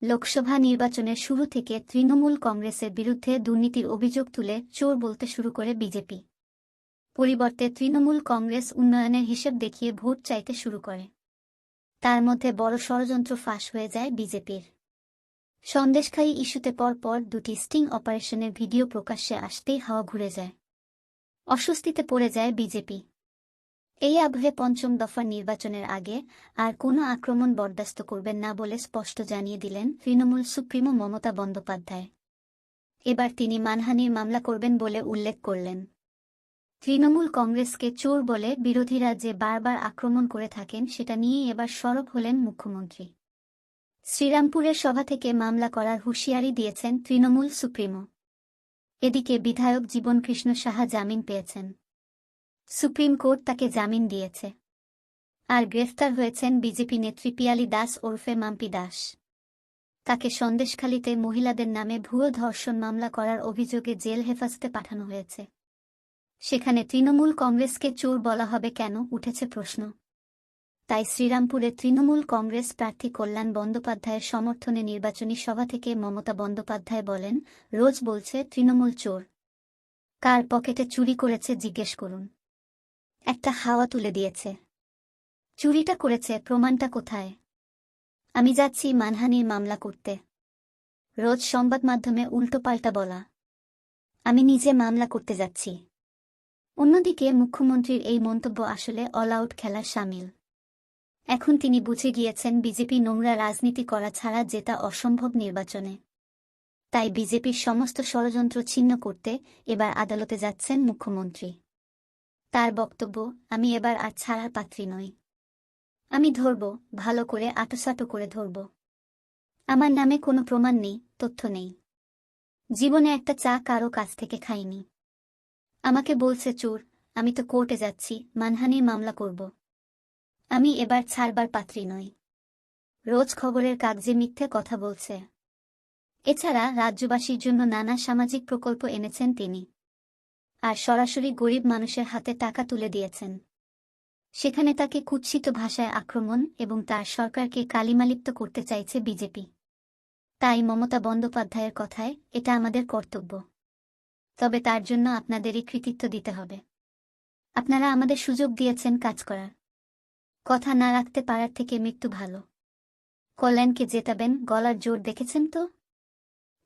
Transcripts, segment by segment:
লোকসভা নির্বাচনের শুরু থেকে তৃণমূল কংগ্রেসের বিরুদ্ধে দুর্নীতির অভিযোগ তুলে চোর বলতে শুরু করে বিজেপি। পরিবর্তে তৃণমূল কংগ্রেস উন্নয়নের হিসেব দেখিয়ে ভোট চাইতে শুরু করে। তার মধ্যে বড় ষড়যন্ত্র ফাঁস হয়ে যায় বিজেপির। সন্দেশখালী ইস্যুতে পরপর দুটি স্টিং অপারেশনের ভিডিও প্রকাশ্যে আসতেই হাওয়া ঘুরে যায়। অস্বস্তিতে পড়ে যায় বিজেপি। এই আবহে পঞ্চম দফার নির্বাচনের আগে আর কোনো আক্রমণ বরদাস্ত করবেন না বলে স্পষ্ট জানিয়ে দিলেন তৃণমূল সুপ্রিমো মমতা বন্দ্যোপাধ্যায়। এবার তিনি মানহানির মামলা করবেন বলে উল্লেখ করলেন। তৃণমূল কংগ্রেসকে চোর বলে বিরোধীরা যে বারবার আক্রমণ করে থাকেন সেটা নিয়েই এবার সরব হলেন মুখ্যমন্ত্রী। শ্রীরামপুরের সভা থেকে মামলা করার হুঁশিয়ারি দিয়েছেন তৃণমূল সুপ্রিমো। এদিকে বিধায়ক জীবনকৃষ্ণ সাহা জামিন পেয়েছেন। সুপ্রিম কোর্ট তাকে জামিন দিয়েছে। আর গ্রেফতার হয়েছেন বিজেপি নেত্রী পিয়ালি দাস ওরফে মাম্পি দাস। তাকে সন্দেশখালীতে মহিলাদের নামে ভুয়ো ধর্ষণ মামলা করার অভিযোগে জেল হেফাজতে পাঠানো হয়েছে। সেখানে তৃণমূল কংগ্রেসকে চোর বলা হবে কেন উঠেছে প্রশ্ন। তাই শ্রীরামপুরে তৃণমূল কংগ্রেস প্রার্থী কল্যাণ বন্দ্যোপাধ্যায়ের সমর্থনে নির্বাচনী সভা থেকে মমতা বন্দ্যোপাধ্যায় বলেন, রোজ বলছে তৃণমূল চোর। কার পকেটে চুরি করেছে জিজ্ঞেস করুন। একটা হাওয়া তুলে দিয়েছে। চুরিটা করেছে, প্রমাণটা কোথায়? আমি যাচ্ছি মানহানির মামলা করতে। রোজ সংবাদ মাধ্যমে উল্টোপাল্টা বলা। আমি নিজে মামলা করতে যাচ্ছি। অন্যদিকে মুখ্যমন্ত্রীর এই মন্তব্য আসলে অল আউট খেলার শামিল। এখন তিনি বুঝে গিয়েছেন বিজেপি নোংরা রাজনীতি করা ছাড়া জেতা অসম্ভব নির্বাচনে। তাই বিজেপির সমস্ত ষড়যন্ত্র ছিন্ন করতে এবার আদালতে যাচ্ছেন মুখ্যমন্ত্রী। তার বক্তব্য, আমি এবার আর ছাড়ার পাত্রী নই। আমি ধরব, ভালো করে আঁটোসাঁটো করে ধরব। আমার নামে কোনো প্রমাণ নেই, তথ্য নেই। জীবনে একটা চা কারো কাছ থেকে খাইনি। আমাকে বলছে চোর, আমি তো কোর্টে যাচ্ছি, মানহানির মামলা করব। আমি এবার ছাড়বার পাত্রী নই। রোজ খবরের কাগজে মিথ্যে কথা বলছে। এছাড়া রাজ্যবাসীর জন্য নানা সামাজিক প্রকল্প এনেছেন তিনি। আর সরাসরি গরিব মানুষের হাতে টাকা তুলে দিয়েছেন। সেখানে তাকে কুৎসিত ভাষায় আক্রমণ এবং তার সরকারকে কালিমালিপ্ত করতে চাইছে বিজেপি। তাই মমতা বন্দ্যোপাধ্যায়ের কথায়, এটা আমাদের কর্তব্য। তবে তার জন্য আপনাদেরই কৃতিত্ব দিতে হবে। আপনারা আমাদের সুযোগ দিয়েছেন কাজ করার। কথা না রাখতে পারার থেকে মৃত্যু ভালো। কল্যাণকে জেতাবেন, গলার জোর দেখেছেন তো?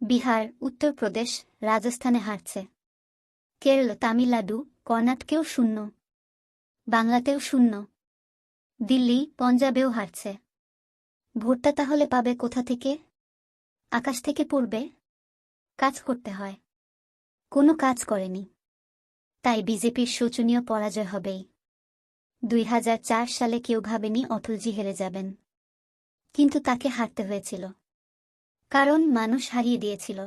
বিহার, উত্তরপ্রদেশ, রাজস্থানে হারছে। কেরল, তামিলনাড়ু, কর্ণাটকেও শূন্য। বাংলাতেও শূন্য। দিল্লি, পঞ্জাবেও হারছে। ভোটটা তাহলে পাবে কোথা থেকে? আকাশ থেকে পড়বে? কাজ করতে হয়। কোনো কাজ করেনি। তাই বিজেপির শোচনীয় পরাজয় হবেই। 2004 সালে কেউ ভাবেনি অটলজি হেরে যাবেন। কিন্তু তাকে হারতে হয়েছিল। কারণ মানুষ হারিয়ে দিয়েছিল।